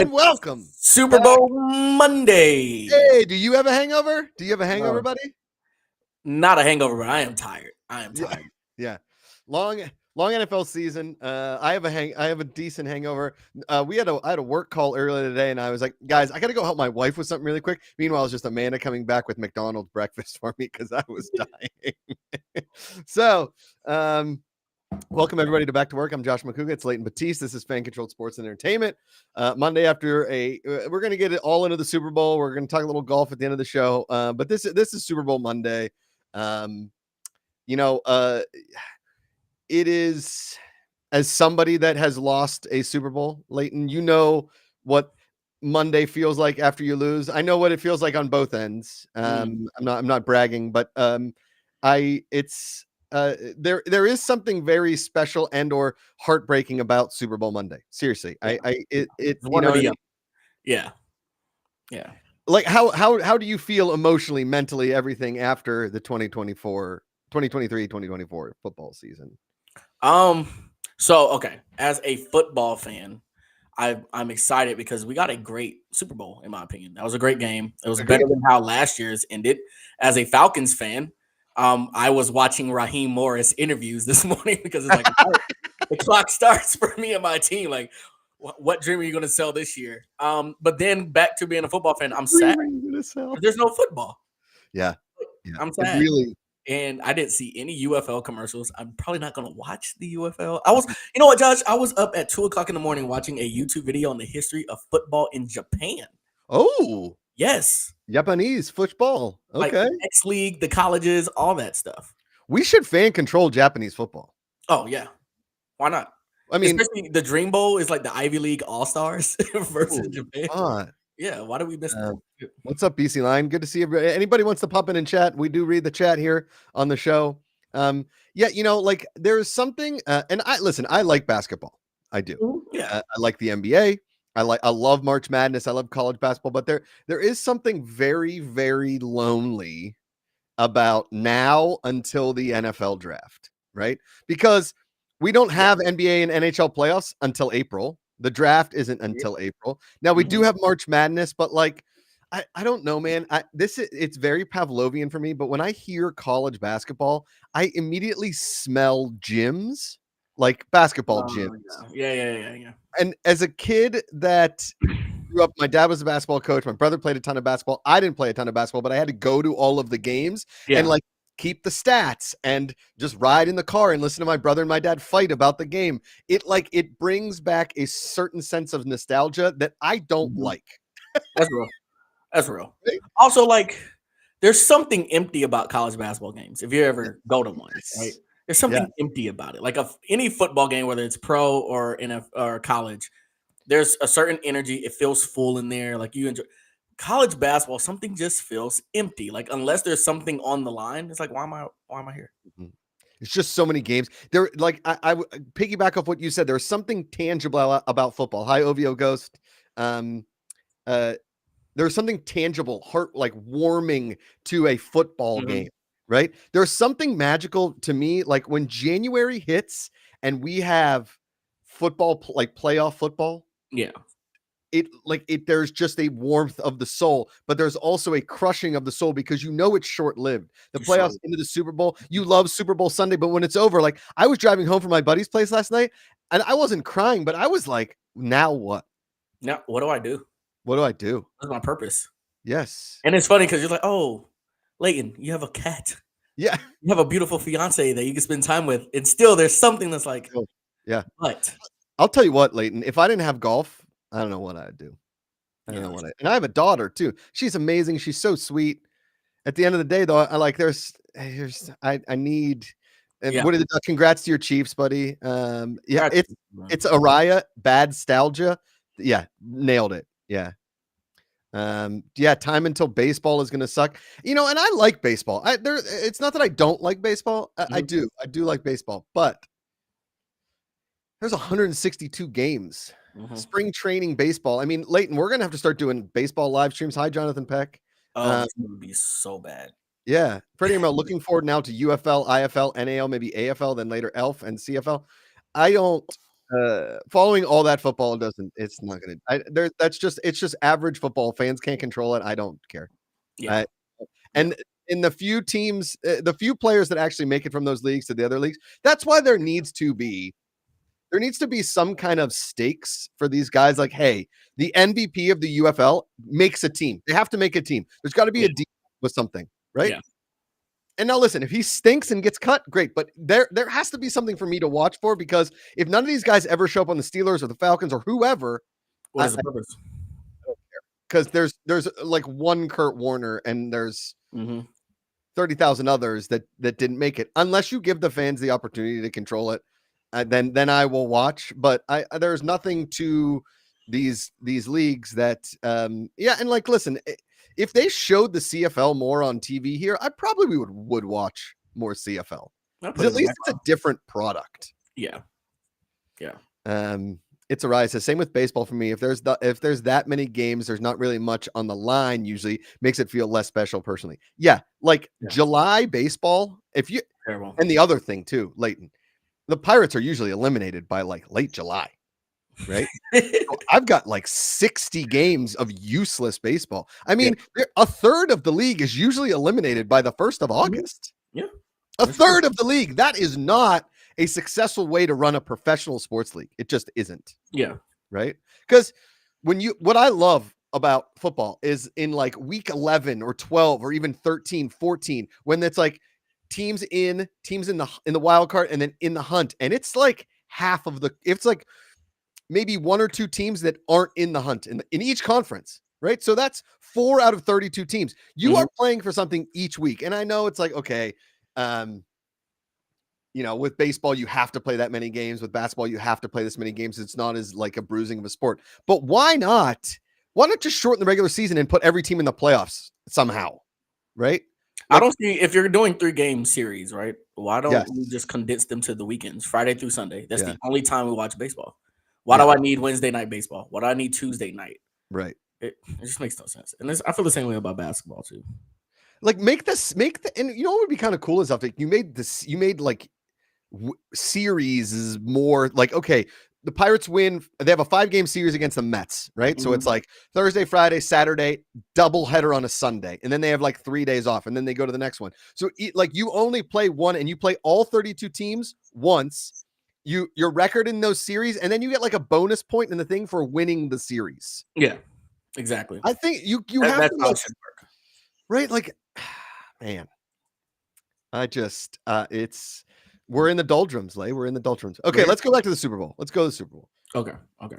and welcome. Super Bowl Monday. Hey, do you have a hangover? Do you have a hangover, No. buddy? Not a hangover, but I am tired. I am tired. Yeah. Long NFL season. I have a decent hangover. I had a work call earlier today, and I was like, guys, I got to go help my wife with something really quick. Meanwhile, it's just Amanda coming back with McDonald's breakfast for me because I was dying. So, welcome everybody to Back to Work. I'm Josh McCouga. It's Leighton Batiste. This is Fan Controlled Sports and Entertainment. Monday after we're going to get it all into the Super Bowl. We're going to talk a little golf at the end of the show. But this is Super Bowl Monday. It is, as somebody that has lost a Super Bowl, Leighton, you know what Monday feels like after you lose. I know what it feels like on both ends. I'm not bragging, but there is something very special and or heartbreaking about Super Bowl Monday. Seriously. Yeah. Like how do you feel emotionally, mentally, everything after the 2023-2024 football season? So okay, as a football fan, I'm excited because we got a great Super Bowl, in my opinion. That was a great game. It was better than how last year's ended. As a Falcons fan, I was watching Raheem Morris interviews this morning because it's like the clock starts for me and my team. Like, what dream are you going to sell this year? But then back to being a football fan, I'm sad. There's no football. Yeah. I'm sad. And I didn't see any UFL commercials. I'm probably not going to watch the UFL. You know what, Josh? I was up at 2:00 in the morning watching a YouTube video on the history of football in Japan. Oh, yes. Japanese football. Okay. Like X League, the colleges, all that stuff. We should fan control Japanese football. Oh, yeah. Why not? I mean, especially the Dream Bowl is like the Ivy League All-Stars versus Japan. Yeah, why do we miss that? What's up, BC Line? Good to see everybody. Anybody wants to pop in and chat? We do read the chat here on the show. Like there's something, and I like basketball. I do. Yeah. I like the NBA. I love March Madness. I love college basketball, but there is something very, very lonely about now until the NFL draft, right? Because we don't have NBA and NHL playoffs until April. The draft isn't until April. Now we do have March Madness, but like, I don't know, man. It's very Pavlovian for me, but when I hear college basketball, I immediately smell gyms, like basketball gyms. Yeah. And as a kid that grew up, my dad was a basketball coach. My brother played a ton of basketball. I didn't play a ton of basketball, but I had to go to all of the games and like keep the stats and just ride in the car and listen to my brother and my dad fight about the game. It brings back a certain sense of nostalgia that I don't like. That's real. Also, like, there's something empty about college basketball games. If you ever go to one, right? There's something empty about it. Like any football game, whether it's pro or or college, there's a certain energy. It feels full in there. Like you enjoy college basketball. Something just feels empty. Like unless there's something on the line, it's like why am I here? Mm-hmm. It's just so many games. There, like I piggyback off what you said. There's something tangible about football. Hi, OVO Ghost. There's something tangible, heart like warming to a football game, right? There's something magical to me, like when January hits and we have football, like playoff football. Yeah. There's just a warmth of the soul, but there's also a crushing of the soul because it's short-lived. The playoffs into the Super Bowl, you love Super Bowl Sunday, but when it's over, like I was driving home from my buddy's place last night and I wasn't crying, but I was like, now what? Now, what do I do? What do I do? That's my purpose. Yes. And it's funny because you're like, oh, Leighton, you have a cat. Yeah. You have a beautiful fiance that you can spend time with. And still there's something that's like, yeah. But I'll tell you what, Leighton, if I didn't have golf, I don't know what I'd do. I don't know what and I have a daughter too. She's amazing. She's so sweet. At the end of the day, though, I need. And what is it? Congrats to your Chiefs, buddy. It's Araya, bad nostalgia. Yeah, nailed it. Yeah. Time until baseball is gonna suck. And I like baseball. It's not that I don't like baseball. I do like baseball, but there's 162 games. Spring training baseball. I mean, Leighton, we're gonna have to start doing baseball live streams. Hi, Jonathan Peck. Oh, it's gonna be so bad. Yeah, Freddie Merrill looking forward now to UFL, IFL, NAL, maybe AFL, then later ELF and CFL. I don't. Following all that football it's not gonna it's just average football. Fans can't control it. I don't care. Yeah. And in the few teams, the few players that actually make it from those leagues to the other leagues, that's why there needs to be some kind of stakes for these guys. Like, hey, the MVP of the UFL makes a team. They have to make a team. There's got to be a deal with something, right? Yeah. And now listen, if he stinks and gets cut, great. But there has to be something for me to watch for, because if none of these guys ever show up on the Steelers or the Falcons or whoever, what is the purpose? Because there's like one Kurt Warner and there's 30,000 others that didn't make it. Unless you give the fans the opportunity to control it, then I will watch. But there's nothing to these leagues that and like, listen, if they showed the CFL more on TV here, I probably would watch more CFL. At least it's a different product. Yeah. It's a rise. The same with baseball for me. If there's that many games, there's not really much on the line. Usually makes it feel less special personally. Yeah, like July baseball. Terrible. And the other thing too, Leighton, the Pirates are usually eliminated by like late July, right? So I've got like 60 games of useless baseball. I mean, a third of the league is usually eliminated by the 1st of August. Yeah, a third of the league. That is not a successful way to run a professional sports league. It just isn't. Yeah. Right. Because what I love about football is in like week 11 or 12 or even 13, 14, when it's like teams in the wild card and then in the hunt. And it's like it's like maybe one or two teams that aren't in the hunt in each conference. Right. So that's 4 out of 32 teams. You are playing for something each week. And I know it's like, okay, with baseball, you have to play that many games. With basketball, you have to play this many games. It's not as like a bruising of a sport. But why not? Why not just shorten the regular season and put every team in the playoffs somehow? Right? I don't see, if you're doing 3-game series, right? Why don't we just condense them to the weekends, Friday through Sunday? That's the only time we watch baseball. Why do I need Wednesday night baseball? Why do I need Tuesday night? Right. It just makes no sense. And I feel the same way about basketball too. Like and you know what would be kind of cool is if you made like series is more like, okay, the Pirates win. They have a 5-game series against the Mets, right? So it's like Thursday, Friday, Saturday, double header on a Sunday. And then they have like 3 days off and then they go to the next one. So like you only play one and you play all 32 teams once, your record in those series. And then you get like a bonus point in the thing for winning the series. Yeah, exactly. I think you have to work. Right. Like, man, we're in the doldrums, Lay. We're in the doldrums. Okay, let's go back to the Super Bowl. Let's go to the Super Bowl. Okay.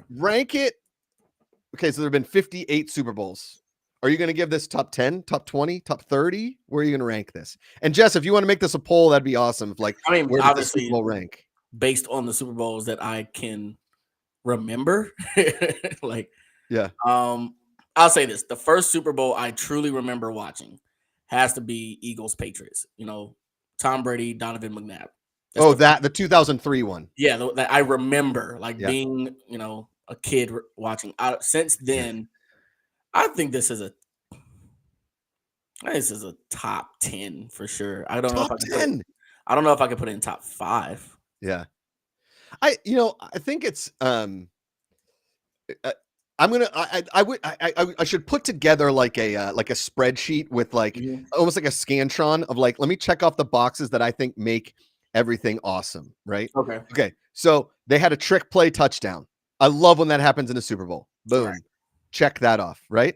Rank it. Okay, so there have been 58 Super Bowls. Are you going to give this top 10, top 20, top 30? Where are you going to rank this? And Jess, if you want to make this a poll, that'd be awesome. If like, where does the Super Bowl rank? Based on the Super Bowls that I can remember. I'll say this. The first Super Bowl I truly remember watching has to be Eagles Patriots. Tom Brady, Donovan McNabb. The 2003 one. Yeah, that I remember being, a kid watching. Since then, I think this is a top 10 for sure. I don't know if I can put it in top 5. Yeah. I think it's I should put together like a spreadsheet with like almost like a Scantron of like, let me check off the boxes that I think make everything awesome. Right. Okay. So they had a trick play touchdown. I love when that happens in a Super Bowl. Boom. Right. Check that off. Right.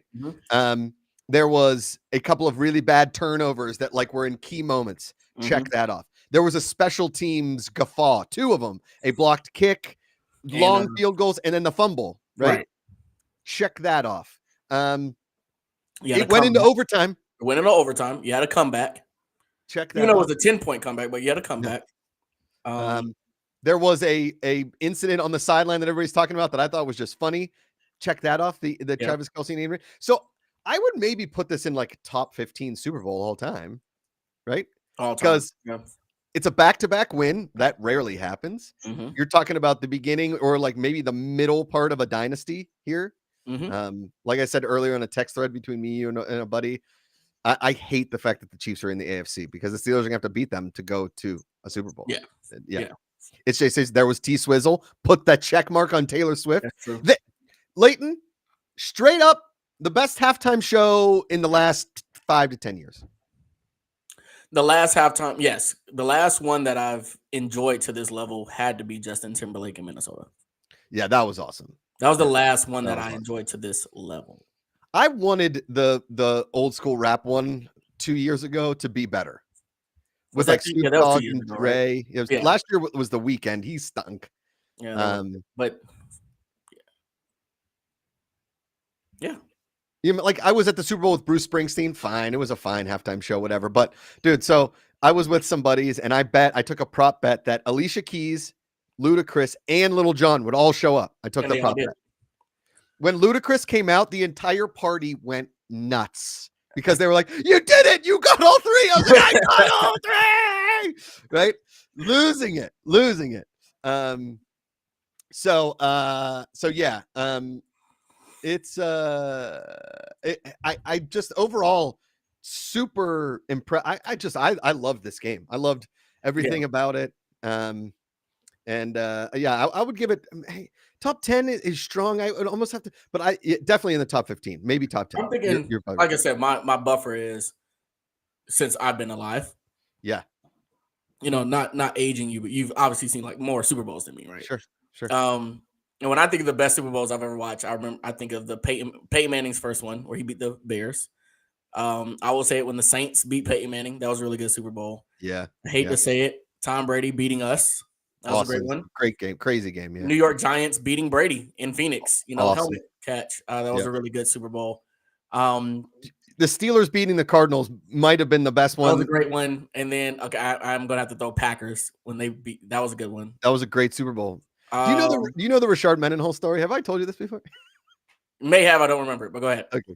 There was a couple of really bad turnovers that like were in key moments. Check that off. There was a special teams guffaw, 2 of them, a blocked kick, long field goals, and then the fumble. Right. Check that off. It went into overtime. You had a comeback. Check that. Even though it was a 10-point comeback, but you had a comeback. There was a incident on the sideline that everybody's talking about that I thought was just funny. Check that off. The Travis Kelce and so I would maybe put this in like top 15 Super Bowl all time, right? Because it's a back-to-back win. That rarely happens. You're talking about the beginning or like maybe the middle part of a dynasty here. Like I said earlier in a text thread between me, you and a buddy, I hate the fact that the Chiefs are in the AFC because the Steelers are going to have to beat them to go to a Super Bowl. Yeah. It's just says there was T Swizzle. Put that check mark on Taylor Swift. That's true. Leighton, straight up the best halftime show in the last 5 to 10 years. The last halftime, yes. The last one that I've enjoyed to this level had to be Justin Timberlake in Minnesota. Yeah, that was awesome. That was the last one that I enjoyed to this level. I wanted the old school rap one 2 years ago to be better. With like Snoop Dogg and Dre. Right? Last year was The Weeknd. He stunk. Yeah, but yeah. You know, like I was at the Super Bowl with Bruce Springsteen. Fine, it was a fine halftime show, whatever. But dude, so I was with some buddies, and I took a prop bet that Alicia Keys, Ludacris, and Lil Jon would all show up. I took the prop bet. When Ludacris came out, the entire party went nuts because they were like, "You did it! You got all three!" I was like, "I got all three!" Right? Losing it. So yeah. It's I just overall super impressed. I loved this game. I loved everything about it. Yeah, I would give it. Hey, top 10 is strong. I would almost have to, but definitely in the top 15, maybe top 10. I'm thinking, like I said, my buffer is since I've been alive. Yeah, you know, not aging you, but you've obviously seen like more Super Bowls than me, right? Sure. And when I think of the best Super Bowls I've ever watched, I think of the Peyton Manning's first one where he beat the Bears. I will say it when the Saints beat Peyton Manning. That was a really good Super Bowl. Yeah. I hate to say it. Tom Brady beating us. That was a great one. Great game. Crazy game. Yeah. New York Giants beating Brady in Phoenix. You know, awesome. helmet catch. That was a really good Super Bowl. The Steelers beating the Cardinals might have been the best one. That was a great one. And then I'm gonna have to throw Packers when they beat. That was a good one. That was a great Super Bowl. Do you know the Rashard Mendenhall story? Have I told you this before? May have. I don't remember it, but go ahead. Okay.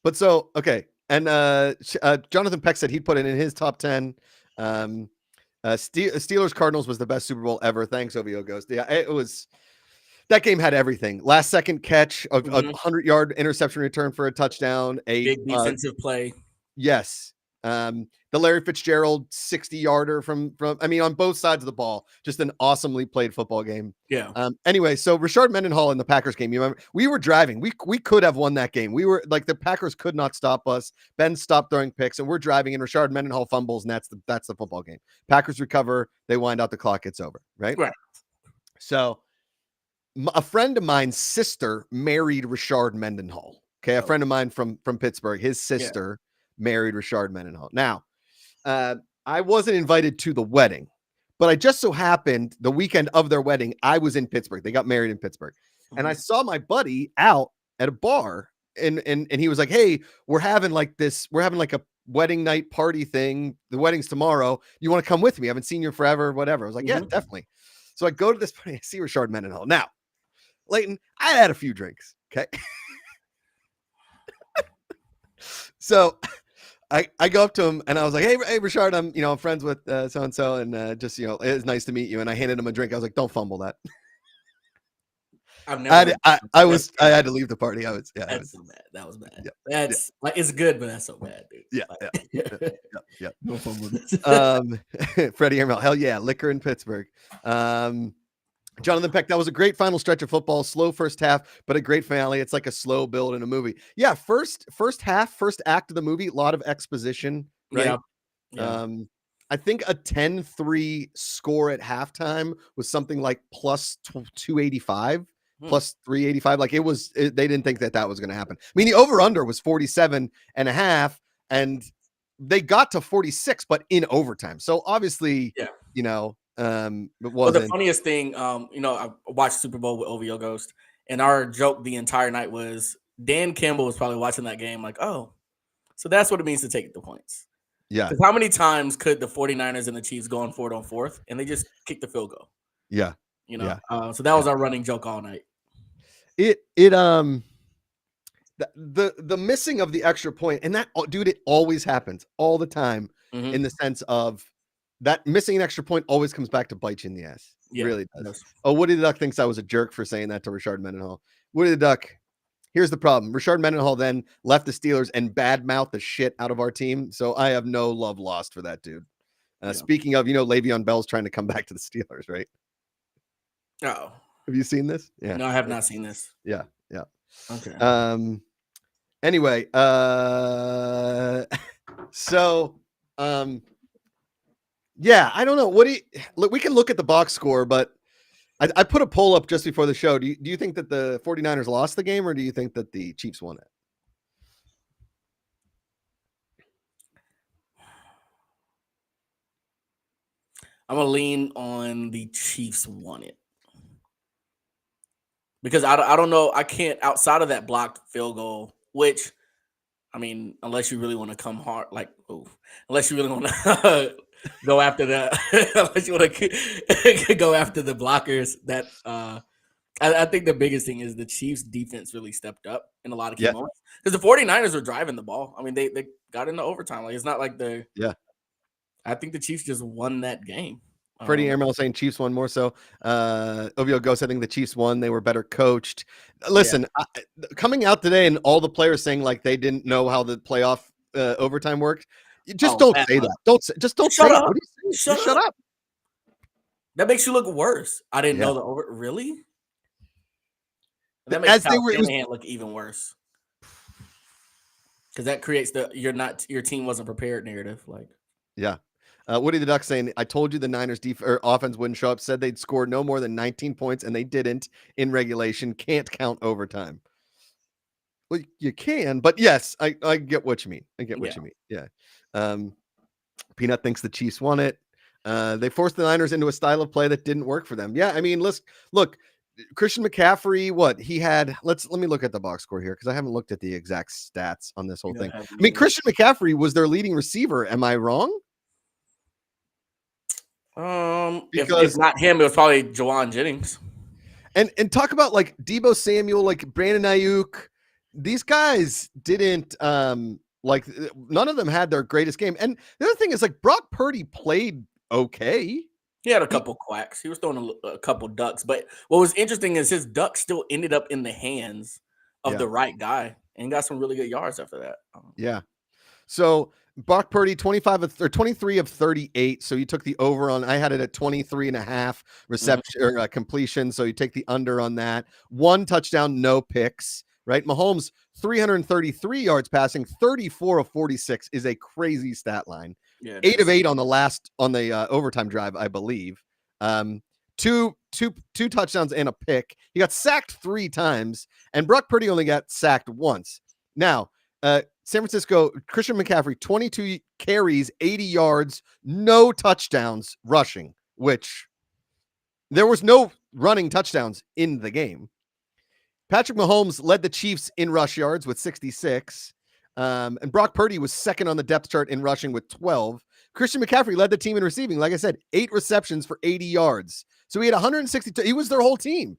But so okay, and Jonathan Peck said he'd put it in his top 10. Steelers Cardinals was the best Super Bowl ever. Thanks, OVO Ghost. Yeah, it was. That game had everything. Last second catch, a 100-yard interception return for a touchdown, a big defensive play. Yes. The Larry Fitzgerald 60-yarder from on both sides of the ball. Just an awesomely played football game. Yeah. Anyway, so Rashard Mendenhall in the Packers game, you remember, we were driving. We could have won that game. We were like, the Packers could not stop us. Ben stopped throwing picks, and we're driving, and Rashard Mendenhall fumbles, and that's the football game. Packers recover. They wind out. The clock gets over. Right. So a friend of mine's sister married Rashard Mendenhall. Okay. A friend of mine from Pittsburgh, his sister married Rashard Mendenhall. Now, I wasn't invited to the wedding, but I just so happened the weekend of their wedding, I was in Pittsburgh. They got married in Pittsburgh. And I saw my buddy out at a bar and he was like, "Hey, we're having like a wedding night party thing. The wedding's tomorrow. You want to come with me? I haven't seen you forever, whatever." I was like, "Yeah, definitely." So I go to this party, I see Rashard Mendenhall. Now, Leighton, I had a few drinks. Okay. So I go up to him and I was like, hey, Rashard, I'm friends with so-and-so and just, it's nice to meet you. And I handed him a drink. I was like, don't fumble that. I had to leave the party. That's so bad. That was bad. Yeah, that's like, it's good, but that's so bad, dude. Yeah. No fumble this. Freddie Emerald, hell yeah, liquor in Pittsburgh. Jonathan Peck, that was a great final stretch of football. Slow first half, but a great finale. It's like a slow build in a movie. Yeah, first half, first act of the movie, a lot of exposition. Right? Yeah. I think a 10-3 score at halftime was something like plus 285, plus 385. Like they didn't think that was going to happen. I mean, the over-under was 47.5, and they got to 46, but in overtime. So obviously, Well, the funniest thing, I watched Super Bowl with OVO Ghost, and our joke the entire night was Dan Campbell was probably watching that game like, oh, so that's what it means to take the points. Yeah. How many times could the 49ers and the Chiefs go on 4th on 4th, and they just kick the field goal? Yeah. So that was our running joke all night. The missing of the extra point, and that, dude, it always happens all the time in the sense of that missing an extra point always comes back to bite you in the ass. It really does. Oh, Woody the Duck thinks I was a jerk for saying that to Rashard Mendenhall. Woody the Duck, here's the problem. Rashard Mendenhall then left the Steelers and badmouthed the shit out of our team. So I have no love lost for that dude. Speaking of, Le'Veon Bell's trying to come back to the Steelers, right? Oh, have you seen this? Yeah. No, I have not seen this. Yeah. Okay. Anyway, so, yeah, I don't know. Look, we can look at the box score, but I put a poll up just before the show. Do you think that the 49ers lost the game, or do you think that the Chiefs won it? I'm going to lean on the Chiefs won it. Because I don't know. I can't, outside of that blocked field goal, which, I mean, unless you really want to come hard, unless you really want to go after unless you want to go after the blockers, that I think the biggest thing is the Chiefs defense really stepped up in a lot of key moments. Because the 49ers were driving the ball. I mean, they got into overtime. Like, it's not like I think the Chiefs just won that game. Freddie Airmail saying Chiefs won more so. Ovio Ghost, I think the Chiefs won. They were better coached. Listen, coming out today and all the players saying like they didn't know how the playoff overtime worked. You just don't say that. Don't say it. Shut up. That makes you look worse. I didn't know the over. Really? That makes Shanahan look even worse. Because that creates your team wasn't prepared narrative. Woody the Duck saying, I told you the Niners offense wouldn't show up, said they'd score no more than 19 points, and they didn't in regulation. Can't count overtime. Well, you can, but yes, I get what you mean. You mean. Yeah. Peanut thinks the Chiefs won it. They forced the Niners into a style of play that didn't work for them. Yeah, I mean, look, Christian McCaffrey, what he had, let me look at the box score here because I haven't looked at the exact stats on this whole thing. I mean, Christian McCaffrey was their leading receiver. Am I wrong? Because if not him, it was probably Jawan Jennings. And talk about like Deebo Samuel, like Brandon Ayuk. These guys didn't none of them had their greatest game. And the other thing is like Brock Purdy played okay. He had a couple quacks. He was throwing a couple ducks. But what was interesting is his duck still ended up in the hands of the right guy and got some really good yards after that. Yeah. So Brock Purdy, 23 of 38. So you took the over on, I had it at 23.5 reception or completion. So you take the under on that. 1 touchdown, no picks, right? Mahomes, 333 yards passing, 34 of 46 is a crazy stat line. Yeah, 8 of 8 on the overtime drive, I believe. Two touchdowns and a pick. He got sacked 3 times, and Brock Purdy only got sacked once. Now, San Francisco, Christian McCaffrey, 22 carries, 80 yards, no touchdowns rushing, which there was no running touchdowns in the game. Patrick Mahomes led the Chiefs in rush yards with 66. And Brock Purdy was second on the depth chart in rushing with 12. Christian McCaffrey led the team in receiving. Like I said, 8 receptions for 80 yards. So he had 162. He was their whole team.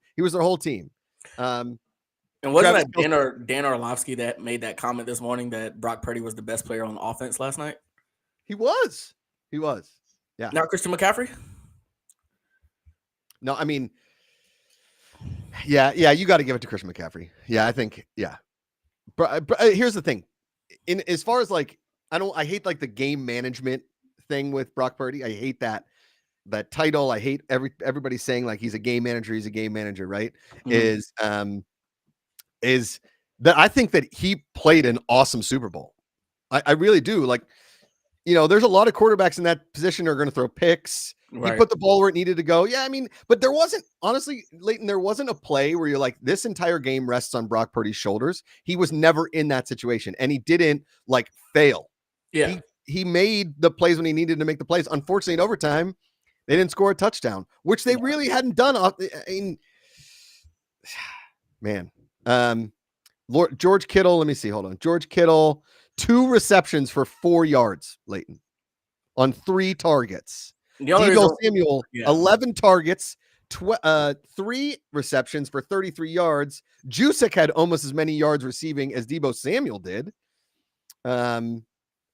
And wasn't that Dan Orlovsky that made that comment this morning that Brock Purdy was the best player on offense last night? He was. Yeah. Not Christian McCaffrey? No, I mean, yeah, you got to give it to Christian McCaffrey. Yeah, I think, yeah. But here's the thing. As far as like, I hate like the game management thing with Brock Purdy. I hate that title. I hate everybody saying like he's a game manager, right? Mm-hmm. Is that I think that he played an awesome Super Bowl. I really do. Like, there's a lot of quarterbacks in that position are going to throw picks. Right. He put the ball where it needed to go. Yeah, I mean, but there wasn't, honestly, Leighton, there wasn't a play where you're like, this entire game rests on Brock Purdy's shoulders. He was never in that situation, and he didn't like fail. Yeah. He made the plays when he needed to make the plays. Unfortunately, in overtime, they didn't score a touchdown, which they really hadn't done. I mean, man. George Kittle, let me see. Hold on. George Kittle, 2 receptions for 4 yards, Leighton, on 3 targets. Deebo Samuel, 11 targets, 3 receptions for 33 yards. Jusic had almost as many yards receiving as Deebo Samuel did. And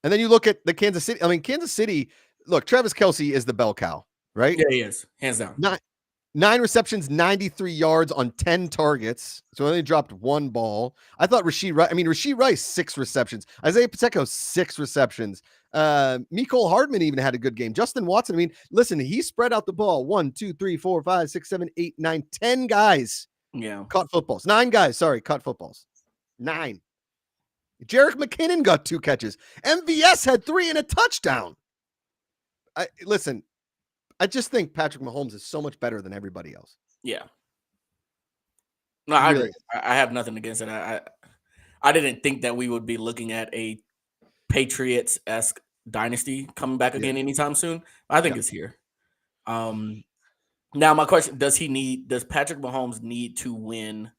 then you look at the Kansas City. I mean, Kansas City, look, Travis Kelce is the bell cow, right? Yeah, he is. Hands down. 9 receptions, 93 yards on 10 targets. So they dropped 1 ball. I thought Rashee Rice, 6 receptions. Isaiah Pacheco, 6 receptions. Mecole Hardman even had a good game. Justin Watson, I mean, listen, he spread out the ball. 1, 2, 3, 4, 5, 6, 7, 8, 9, 10 guys. Yeah. Caught footballs. 9 guys, sorry, caught footballs. 9. Jerick McKinnon got 2 catches. MVS had 3 and a touchdown. Listen, I just think Patrick Mahomes is so much better than everybody else. Yeah. No, I agree. I have nothing against it. I didn't think that we would be looking at a Patriots-esque dynasty coming back again anytime soon. I think it's here. Now my question, does Patrick Mahomes need to win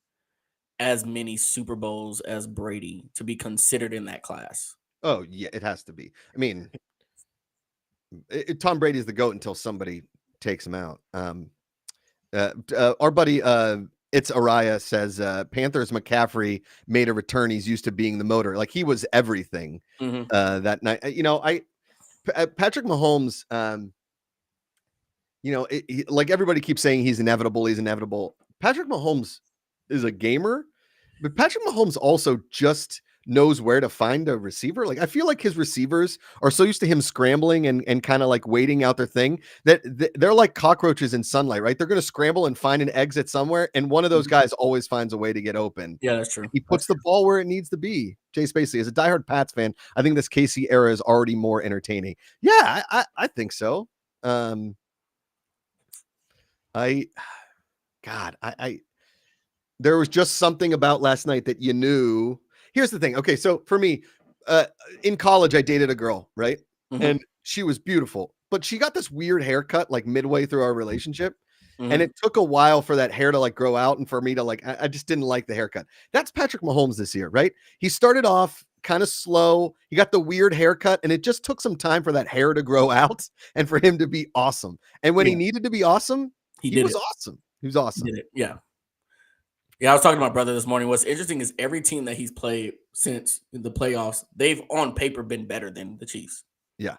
as many Super Bowls as Brady to be considered in that class? Oh, yeah, it has to be. I mean, Tom Brady is the GOAT until somebody takes him out. Our buddy, It's Araya says, Panthers McCaffrey made a return. He's used to being the motor. Like, he was everything that night. Patrick Mahomes, like everybody keeps saying he's inevitable. Patrick Mahomes is a gamer, but Patrick Mahomes also just knows where to find a receiver. Like, I feel like his receivers are so used to him scrambling and kind of like waiting out their thing that they're like cockroaches in sunlight, right? They're going to scramble and find an exit somewhere, and one of those guys always finds a way to get open. Yeah, that's true. He puts the ball where it needs to be. Jay Spacey, as a diehard Pats fan, I think this KC era is already more entertaining. Yeah, I think so. There was just something about last night that you knew. Here's the thing. Okay, so for me, in college, I dated a girl, right? And she was beautiful, but she got this weird haircut like midway through our relationship. And it took a while for that hair to like grow out and for me to like, I just didn't like the haircut. That's Patrick Mahomes this year, right? He started off kind of slow. He got the weird haircut, and it just took some time for that hair to grow out and for him to be awesome. And when he needed to be awesome, he was awesome. He was awesome. He did it. Yeah. Yeah, I was talking to my brother this morning. What's interesting is every team that he's played since the playoffs, they've on paper been better than the Chiefs. Yeah.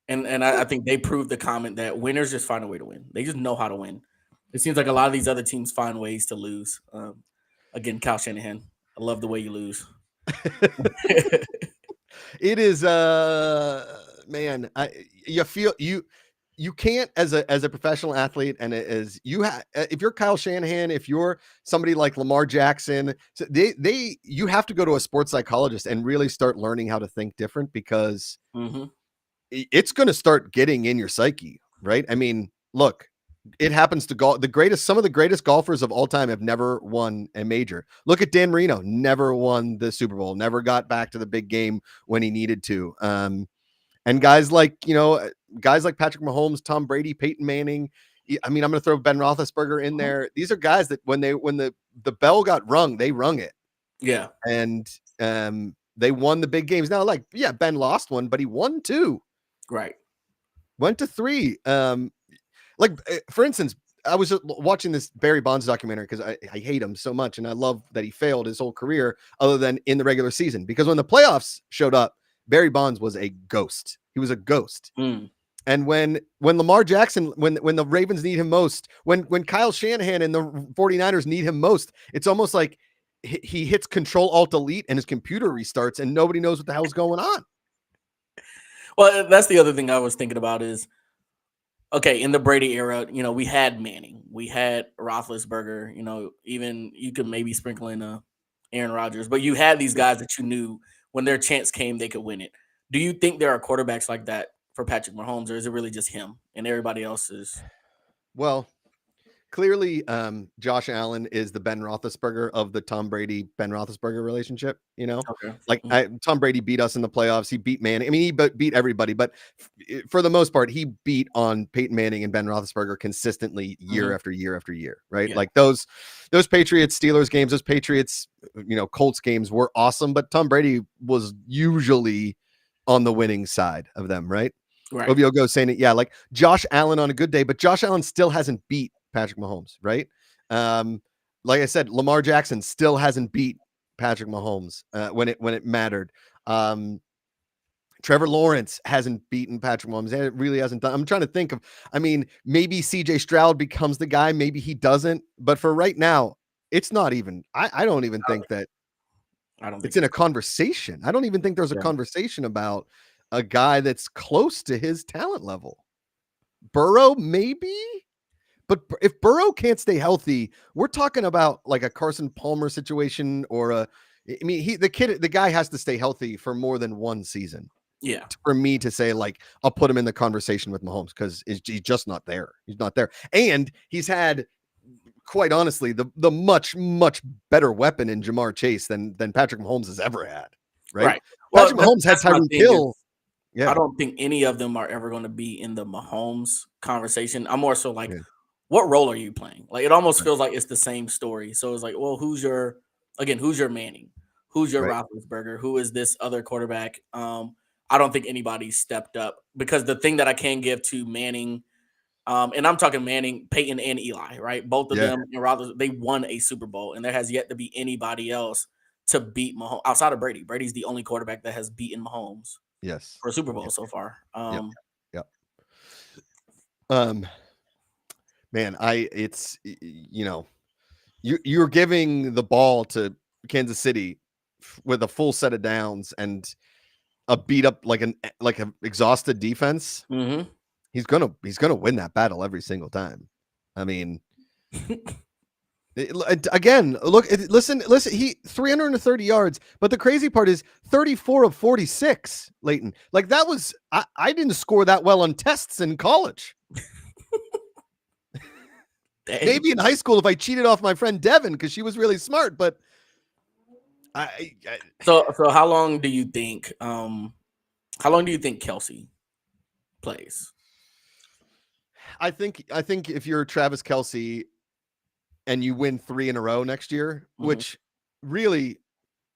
And I think they proved the comment that winners just find a way to win. They just know how to win. It seems like a lot of these other teams find ways to lose. Again, Kyle Shanahan, I love the way you lose. It is man, you can't as a professional athlete, and as if you're Kyle Shanahan, if you're somebody like Lamar Jackson, so you have to go to a sports psychologist and really start learning how to think different, because it's going to start getting in your psyche, right? I mean, look, it happens to golf. Some of the greatest golfers of all time have never won a major. Look at Dan Marino, never won the Super Bowl, never got back to the big game when he needed to. And guys like Patrick Mahomes, Tom Brady, Peyton Manning. I mean, I'm going to throw Ben Roethlisberger in there. These are guys that when the bell got rung, they rung it. Yeah. And they won the big games. Now, like, yeah, Ben lost one, but he won 2. Right. Went to 3. For instance, I was watching this Barry Bonds documentary because I hate him so much, and I love that he failed his whole career other than in the regular season, because when the playoffs showed up, Barry Bonds was a ghost. He was a ghost. And when Lamar Jackson, when the Ravens need him most, when Kyle Shanahan and the 49ers need him most, it's almost like he hits Control-Alt-Delete and his computer restarts and nobody knows what the hell's going on. Well, that's the other thing I was thinking about is, okay, in the Brady era, we had Manning, we had Roethlisberger, even you could maybe sprinkle in Aaron Rodgers, but you had these guys that you knew when their chance came, they could win it. Do you think there are quarterbacks like that for Patrick Mahomes, or is it really just him and everybody else is? Well, clearly, Josh Allen is the Ben Roethlisberger of the Tom Brady-Ben Roethlisberger relationship, Okay. Tom Brady beat us in the playoffs. He beat Manning. I mean, he beat everybody, but for the most part, he beat on Peyton Manning and Ben Roethlisberger consistently year after year after year, right? Yeah. Like those Patriots-Steelers games, those Patriots, Colts games were awesome, but Tom Brady was usually on the winning side of them, right? Right. Oviogo saying it, yeah, like Josh Allen on a good day, but Josh Allen still hasn't beat Patrick Mahomes, right? Like I said, Lamar Jackson still hasn't beat Patrick Mahomes when it mattered. Trevor Lawrence hasn't beaten Patrick Mahomes. It really hasn't done. I'm trying to think of, maybe CJ Stroud becomes the guy, maybe he doesn't, but for right now, it's not even, I don't even think that it's in a conversation. I don't even think there's a conversation about a guy that's close to his talent level. Burrow, maybe, but if Burrow can't stay healthy, we're talking about like a Carson Palmer situation or the guy has to stay healthy for more than one season. Yeah. For me to say, like, I'll put him in the conversation with Mahomes because he's just not there. He's not there. And he's had, quite honestly, the much, much better weapon in Jamar Chase than Patrick Mahomes has ever had. Right. Well, Patrick Mahomes had Tyreek Hill. Yeah. I don't think any of them are ever going to be in the Mahomes conversation. I'm more so like, what role are you playing? Like, it almost feels like it's the same story. So it's like, well, who's your Manning? Who's your Roethlisberger? Who is this other quarterback? I don't think anybody stepped up because the thing that I can give to Manning, and I'm talking Manning, Peyton, and Eli, right? Both of them, and Roethlisberger, they won a Super Bowl, and there has yet to be anybody else to beat Mahomes outside of Brady. Brady's the only quarterback that has beaten Mahomes. Yes. For a Super Bowl so far. Yep. Man, it's you're giving the ball to Kansas City with a full set of downs and a beat up like an exhausted defense. Mm-hmm. He's gonna win that battle every single time. I mean, again, listen. He 330 yards, but the crazy part is 34 of 46. Leighton, like that was I didn't score that well on tests in college. Maybe in high school if I cheated off my friend Devin because she was really smart, but So how long do you think Kelce plays? I think if you're Travis Kelce and you win 3 in a row next year, which really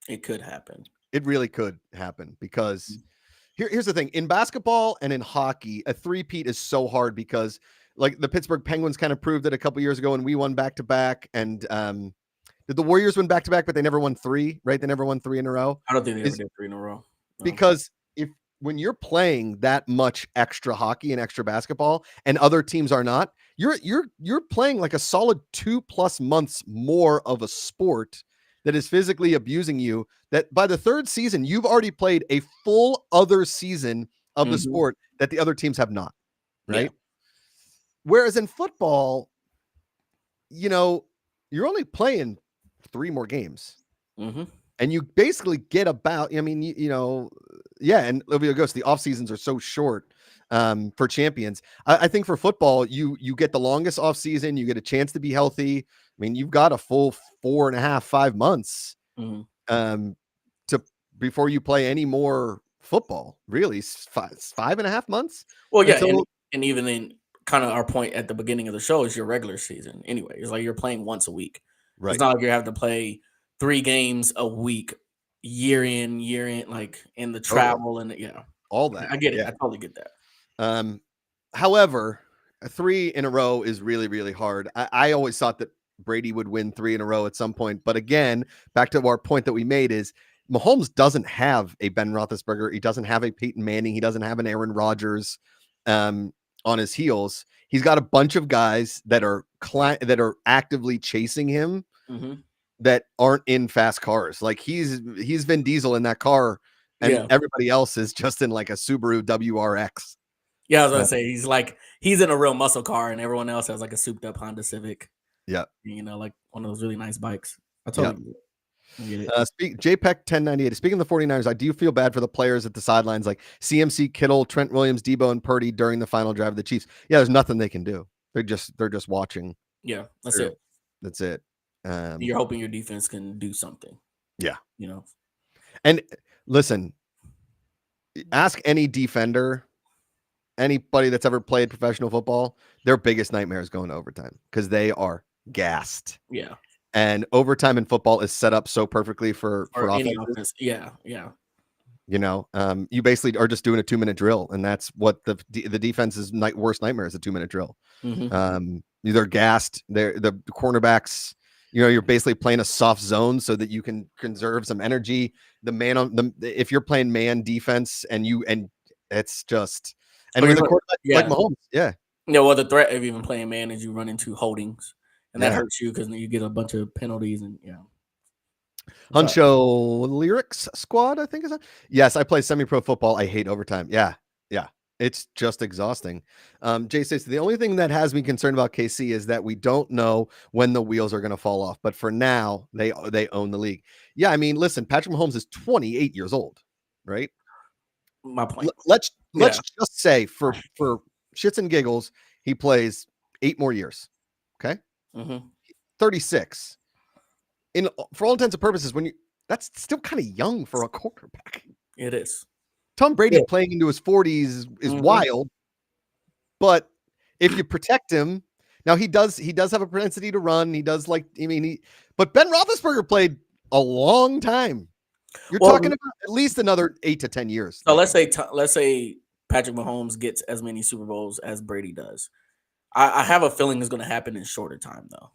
it could happen. It really could happen because here's the thing. In basketball and in hockey, a three-peat is so hard because like the Pittsburgh Penguins kind of proved it a couple years ago and we won back-to-back. And did the Warriors win back-to-back, but they never won 3, right? They never won 3 in a row. I don't think they ever did 3 in a row. No. Because when you're playing that much extra hockey and extra basketball and other teams are not, you're playing like a solid 2+ months more of a sport that is physically abusing you, that by the 3rd season, you've already played a full other season of the sport that the other teams have not. Right. Yeah. Whereas in football, you're only playing 3 more games. And you basically get about, and Livio Ghost, the off seasons are so short for champions. I think for football, you get the longest off season, you get a chance to be healthy. I mean, you've got a full 4.5, 5 months before you play any more football. Really, 5.5 months. Well, yeah, and even in kind of our point at the beginning of the show is your regular season. Anyway, it's like you're playing once a week. Right. It's not like you have to play 3 games a week, year in, like in the travel and all that. I get it. Yeah. I totally get that. However, 3 in a row is really, really hard. I always thought that Brady would win 3 in a row at some point. But again, back to our point that we made is Mahomes doesn't have a Ben Roethlisberger. He doesn't have a Peyton Manning. He doesn't have an Aaron Rodgers on his heels. He's got a bunch of guys that are actively chasing him that aren't in fast cars. Like he's Vin Diesel in that car and everybody else is just in like a Subaru WRX. Yeah, I was going to say, he's in a real muscle car and everyone else has like a souped up Honda Civic. Yeah. Like one of those really nice bikes. I totally get it. JPEG 1098. Speaking of the 49ers, I do feel bad for the players at the sidelines like CMC, Kittle, Trent Williams, Debo, and Purdy during the final drive of the Chiefs. Yeah, there's nothing they can do. They're just watching. Yeah, that's it. That's it. You're hoping your defense can do something. Yeah. And listen, ask any defender, anybody that's ever played professional football, their biggest nightmare is going to overtime because they are gassed. Yeah. And overtime in football is set up so perfectly for offense. Yeah. You know, you basically are just doing a 2-minute drill, and that's what the defense's worst nightmare is, a 2-minute drill. Mm-hmm. They're gassed. The cornerbacks, you know, you're basically playing a soft zone so that you can conserve some energy. If you're playing man defense and it's just, and with the quarterback like Mahomes, well, the threat of even playing man is you run into holdings, and that hurts you because you get a bunch of penalties and Huncho Lyrics Squad, I think is that. Yes, I play semi-pro football. I hate overtime. Yeah. It's just exhausting. Jay says the only thing that has me concerned about KC is that we don't know when the wheels are going to fall off. But for now, they own the league. Yeah, I mean, listen, Patrick Mahomes is 28 years old, right? My point. Let's just say for shits and giggles, he plays 8 more years. Okay, 36. For all intents and purposes, that's still kind of young for a quarterback. It is. Tom Brady playing into his 40s is wild, but if you protect him, now he does have a propensity to run. He does but Ben Roethlisberger played a long time. You're talking about at least another 8 to 10 years. So let's say Patrick Mahomes gets as many Super Bowls as Brady does. I have a feeling it's going to happen in shorter time though.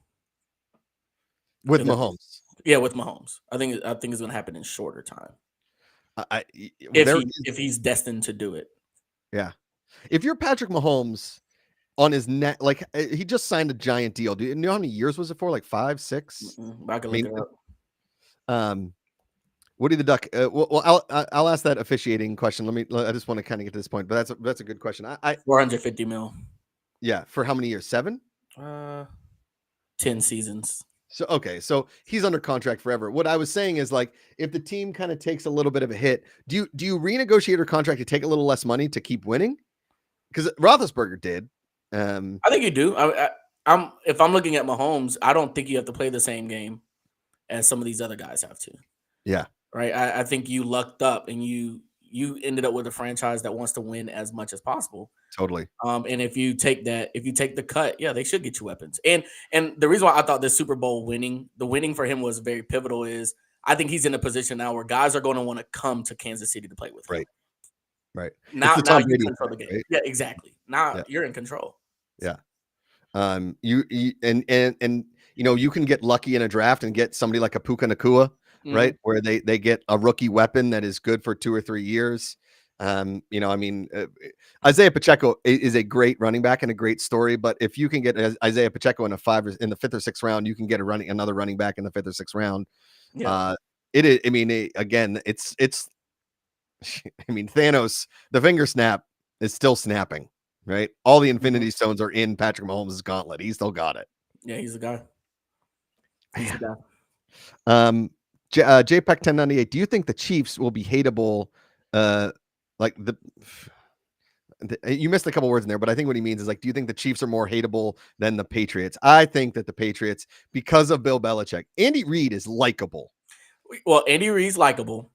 With Mahomes. Yeah, with Mahomes. I think it's going to happen in shorter time. If he's destined to do it. Yeah. If you're Patrick Mahomes on his neck, like he just signed a giant deal. Do you know how many years was it for? Like 5, 6? I can look it up. Woody the Duck. Well, I'll ask that officiating question. I just want to kind of get to this point, but that's a good question. I 450 mil. Yeah. For how many years? 7? 10 seasons. So he's under contract forever. What I was saying is, like, if the team kind of takes a little bit of a hit, do you renegotiate your contract to take a little less money to keep winning? Because Roethlisberger did. I think you do. If I'm looking at Mahomes, I don't think you have to play the same game as some of these other guys have to. Yeah. Right. I think you lucked up and you ended up with a franchise that wants to win as much as possible. Totally. And if you take the cut, yeah, they should get you weapons. And the reason why I thought this Super Bowl winning for him was very pivotal is I think he's in a position now where guys are going to want to come to Kansas City to play with him. Right. Now you control the game. Right? Yeah, exactly. Now you're in control. Yeah. You you can get lucky in a draft and get somebody like a Puka Nacua, right? Where they get a rookie weapon that is good for 2 or 3 years. Isaiah Pacheco is a great running back and a great story, but if you can get Isaiah Pacheco in the 5th or 6th round, you can get another running back in the 5th or 6th round. Yeah. It is. I mean, again, it's. I mean, Thanos, the finger snap is still snapping, right? All the Infinity Stones are in Patrick Mahomes' gauntlet. He still got it. Yeah, he's the guy. He's the guy. JPEG 1098. Do you think the Chiefs will be hateable? You missed a couple words in there, but I think what he means is, like, do you think the Chiefs are more hateable than the Patriots? I think that the Patriots, because of Bill Belichick, Andy Reid is likable. Well, Andy Reid's likable.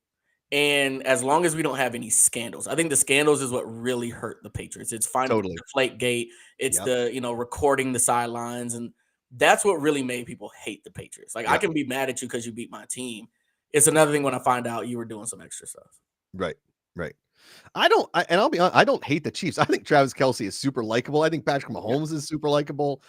And as long as we don't have any scandals, I think the scandals is what really hurt the Patriots. It's finding the Deflategate. It's the, recording the sidelines. And that's what really made people hate the Patriots. Like, I can be mad at you because you beat my team. It's another thing when I find out you were doing some extra stuff. Right. I'll be honest, I don't hate the Chiefs. I think Travis Kelce is super likable. I think Patrick Mahomes is super likable.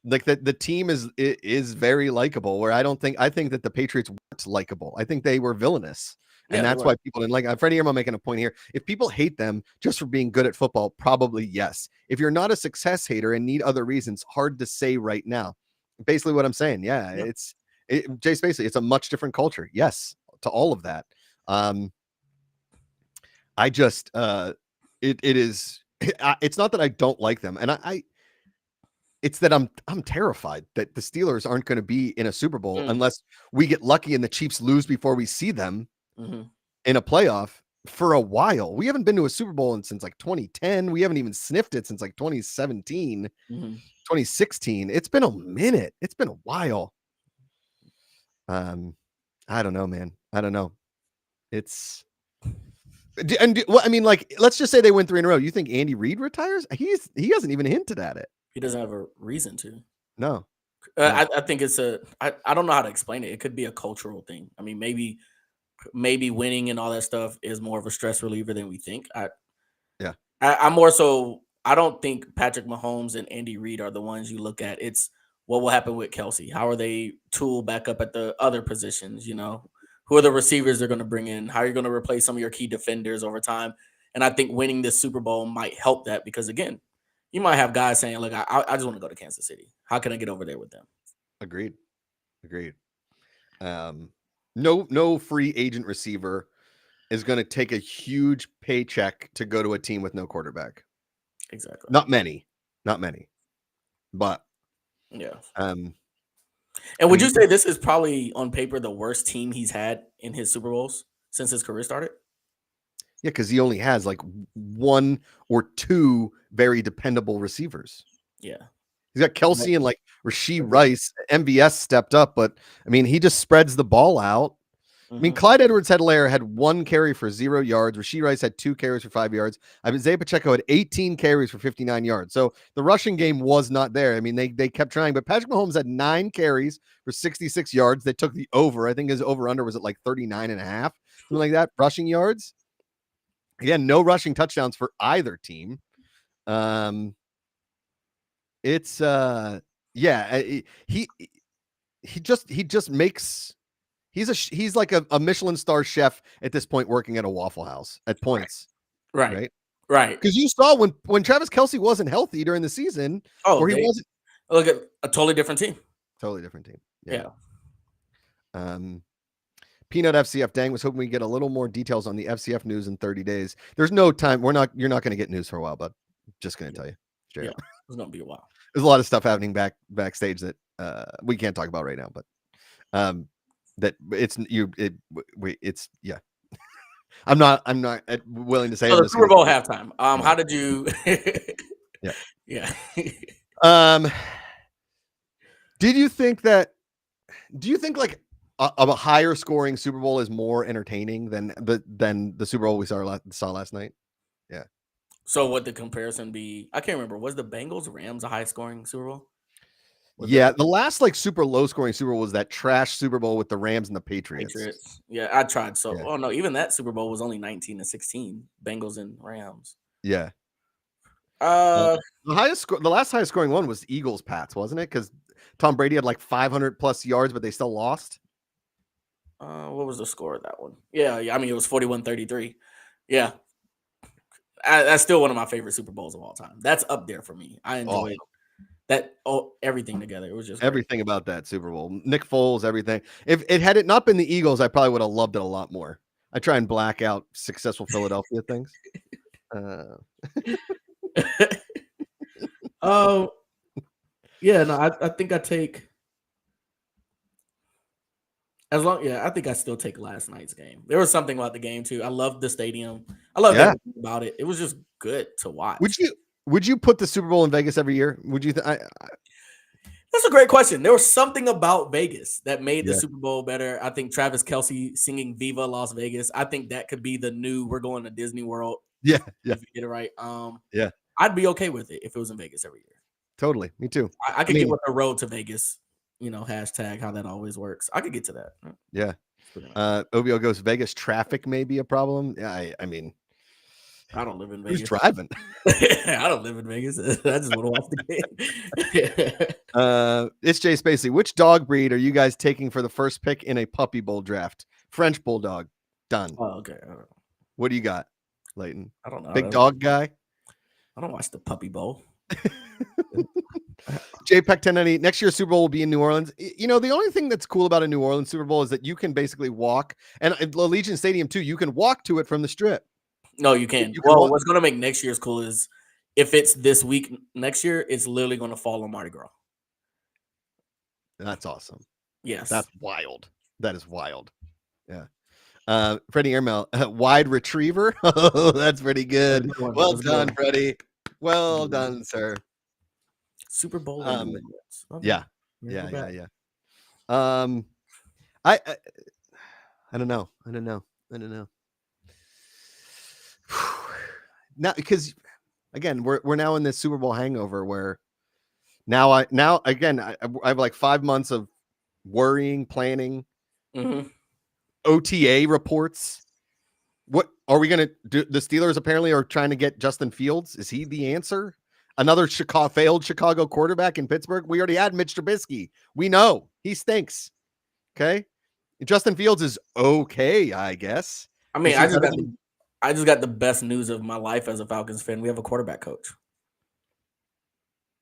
Like the team is very likable, where I think that the Patriots weren't likable. I think they were villainous. And that's why people didn't like. Freddie Irma making a point here. If people hate them just for being good at football, probably yes. If you're not a success hater and need other reasons, hard to say right now. Basically what I'm saying. Yeah. Jay Spacey, it's a much different culture. Yes, to all of that. I just it is. It's not that I don't like them, and it's that I'm terrified that the Steelers aren't going to be in a Super Bowl unless we get lucky and the Chiefs lose before we see them in a playoff for a while. We haven't been to a Super Bowl since like 2010. We haven't even sniffed it since like 2017, 2016. It's been a minute. It's been a while. I don't know, man. I don't know. It's. I mean, like, let's just say they win 3 in a row. You think Andy Reid retires? He hasn't even hinted at it. He doesn't have a reason to. No. I think it's I don't know how to explain it. It could be a cultural thing. I mean, maybe winning and all that stuff is more of a stress reliever than we think. I'm more so. I don't think Patrick Mahomes and Andy Reid are the ones you look at. It's what will happen with Kelce. How are they tooled back up at the other positions? Who are the receivers they're going to bring in? How are you going to replace some of your key defenders over time? And I think winning this Super Bowl might help that because, again, you might have guys saying, look, I just want to go to Kansas City. How can I get over there with them? Agreed. No free agent receiver is going to take a huge paycheck to go to a team with no quarterback. Exactly. Not many, but yeah. And would you say this is probably on paper the worst team he's had in his Super Bowls since his career started? Yeah, because he only has like 1 or 2 very dependable receivers. Yeah. He's got Kelsey and like Rashee Rice. MVS stepped up, but I mean, he just spreads the ball out. I mean, Clyde Edwards-Helaire had 1 carry for 0 yards. Rashee Rice had 2 carries for 5 yards. Isaiah Pacheco had 18 carries for 59 yards. So the rushing game was not there. I mean, they kept trying, but Patrick Mahomes had 9 carries for 66 yards. They took the over. I think his over-under was at like 39.5, something like that, rushing yards. Again, no rushing touchdowns for either team. It's he just makes. He's like a Michelin star chef at this point, working at a Waffle House at points. Right. Because you saw when Travis Kelce wasn't healthy during the season, or he wasn't. Look at a totally different team. Totally different team. Yeah. Peanut FCF Dang was hoping we get a little more details on the FCF news in 30 days. There's no time. You're not going to get news for a while, but just going to tell you straight up. It's going to be a while. There's a lot of stuff happening backstage that we can't talk about right now, but that it's yeah. I'm not willing to say. So the Super Bowl halftime. How did you? yeah. Did you think that? Do you think like a higher scoring Super Bowl is more entertaining than the Super Bowl we saw last night? Yeah. So would the comparison be? I can't remember. Was the Bengals Rams a high scoring Super Bowl? The last like super low scoring Super Bowl was that trash Super Bowl with the Rams and the Patriots. Yeah, I tried. So, oh no, even that Super Bowl was only 19-16. Bengals and Rams. Yeah. The last highest scoring one was Eagles Pats, wasn't it? Because Tom Brady had like 500 plus yards, but they still lost. What was the score of that one? Yeah. I mean, it was 41-33. Yeah. That's still one of my favorite Super Bowls of all time. That's up there for me. I enjoyed that. Everything together. It was just everything about that Super Bowl. Nick Foles, everything. If it not been the Eagles, I probably would have loved it a lot more. I try and black out successful Philadelphia things. Yeah, no, I think I take I think I still take last night's game. There was something about the game too. I loved the stadium. I loved everything about it. It was just good to watch. Would you put the Super Bowl in Vegas every year? Would you? That's a great question. There was something about Vegas that made the Super Bowl better. I think Travis Kelce singing "Viva Las Vegas." I think that could be the new "We're going to Disney World." Yeah. If you get it right. I'd be okay with it if it was in Vegas every year. Totally, me too. I could get with the road to Vegas. Hashtag how that always works. I could get to that. Yeah. OVO goes, Vegas traffic may be a problem. Yeah, I mean, I don't live in Vegas. Who's driving? I don't live in Vegas. I just want to watch the game. It's Jay Spacey. Which dog breed are you guys taking for the first pick in a puppy bowl draft? French bulldog. Done. Oh, okay. What do you got, Leighton? I don't know. Big dog guy? I don't watch the puppy bowl. JPEG 1090. Next year's Super Bowl will be in New Orleans. The only thing that's cool about a New Orleans Super Bowl is that you can basically walk, and Allegiant Stadium too. You can walk to it from the Strip. No, you can't. What's going to make next year's cool is if it's this week next year, it's literally going to fall on Mardi Gras. That's awesome. Yes, that's wild. That is wild. Yeah. Freddie Airmail, wide retriever. Oh, that's pretty good. Well done, Freddie. Well done, sir. Super Bowl. Yeah. I don't know. Now, because again, we're now in this Super Bowl hangover where now I have like 5 months of worrying, planning, OTA reports. What are we going to do? The Steelers apparently are trying to get Justin Fields. Is he the answer? Another failed Chicago quarterback in Pittsburgh. We already had Mitch Trubisky. We know he stinks. Okay. Justin Fields is okay, I guess. I mean, I just got the best news of my life as a Falcons fan. We have a quarterback coach.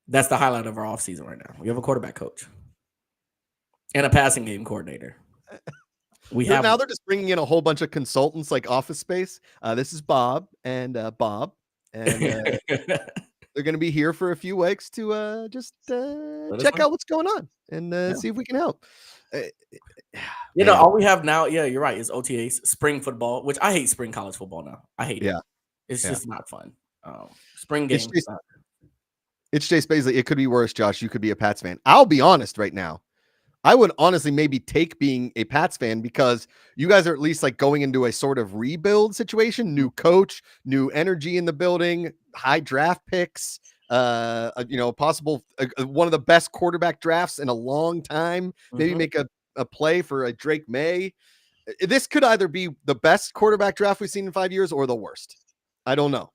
That's the highlight of our offseason right now. We have a quarterback coach and a passing game coordinator. We have now they're just bringing in a whole bunch of consultants like Office Space. This is Bob and Bob, and they're going to be here for a few weeks to just check out what's going on and see if we can help. You know, all we have now, yeah, you're right, is OTAs, spring football, which I hate spring college football now. I hate it. It's just not fun. Spring games. It's Chase Baisley. It could be worse, Josh. You could be a Pats fan. I'll be honest right now. I would honestly maybe take being a Pats fan because you guys are at least like going into a sort of rebuild situation, new coach, new energy in the building, high draft picks, possible one of the best quarterback drafts in a long time. Maybe make a play for a Drake May. This could either be the best quarterback draft we've seen in 5 years or the worst. I don't know.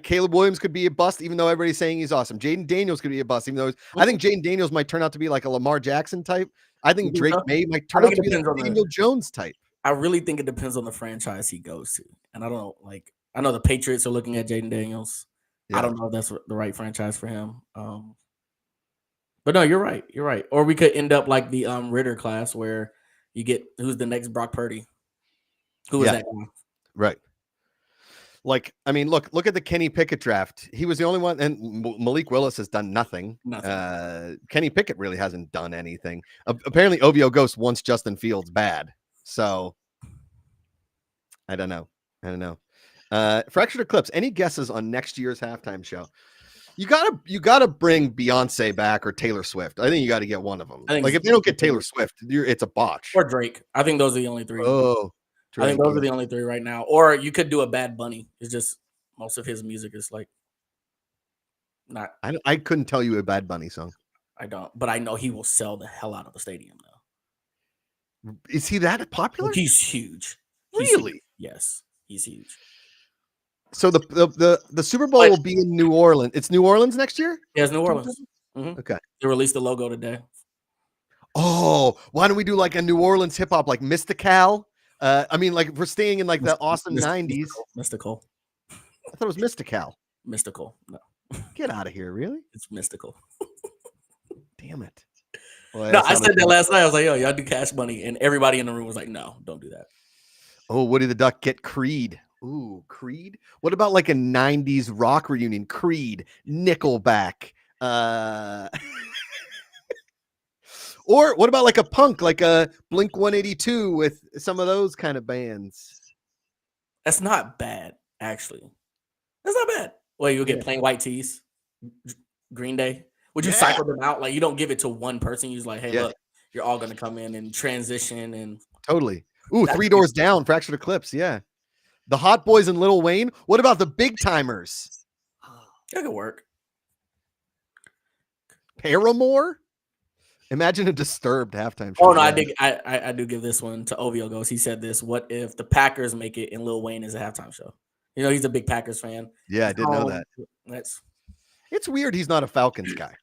Caleb Williams could be a bust, even though everybody's saying he's awesome. Jaden Daniels could be a bust, even though I think Jaden Daniels might turn out to be like a Lamar Jackson type. I think Drake May might turn out to be like a Daniel Jones type. I really think it depends on the franchise he goes to. And I don't know, like, I know the Patriots are looking at Jaden Daniels. Yeah. I don't know if that's the right franchise for him. But no, you're right. You're right. Or we could end up like the Ritter class where you get who's the next Brock Purdy. Who is that guy? Right. Like, I mean, look at the Kenny Pickett draft. He was the only one, and Malik Willis has done nothing. Kenny Pickett really hasn't done anything. Apparently, OVO Ghost wants Justin Fields bad. So, I don't know. Fractured Eclipse, any guesses on next year's halftime show? You gotta bring Beyonce back or Taylor Swift. I think you got to get one of them. Like if they don't get Taylor Swift, it's a botch. Or Drake. I think those are the only three. Oh. I think those are the only three right now. Or you could do a Bad Bunny. It's just most of his music is like not. I couldn't tell you a Bad Bunny song. I don't, but I know he will sell the hell out of the stadium though. Is he that popular? He's huge. Really? Huge. Yes, he's huge. So the Super Bowl will be in New Orleans. It's New Orleans next year? Yeah, it's New Orleans. Mm-hmm. Okay. They released the logo today. Oh, why don't we do like a New Orleans hip hop like Mystical? I mean, like we're staying in like the awesome 90s. Mystical. I thought it was Mystical. Mystical. No. Get out of here, really? It's Mystical. Damn it. Well, no, I said that last night. I was like, yo, y'all do Cash Money. And everybody in the room was like, no, don't do that. Oh, Woody the Duck, get Creed. Ooh, Creed? What about like a 90s rock reunion? Creed, Nickelback. Or what about like a punk, like a Blink 182 with some of those kind of bands? That's not bad, actually. That's not bad. Well, you'll get Plain White Tees, Green Day. Would you cycle them out? Like you don't give it to one person. You're like, hey, look, you're all going to come in and transition. And totally. Ooh, Three Doors Down, Fractured Eclipse. Yeah. The Hot Boys and Lil Wayne. What about the Big Timers? That could work. Paramore? Imagine a Disturbed halftime show. Oh no, I do give this one to OVO Ghost. He said this: what if the Packers make it and Lil Wayne is a halftime show? You know, he's a big Packers fan. Yeah, I didn't know that. It's weird he's not a Falcons guy.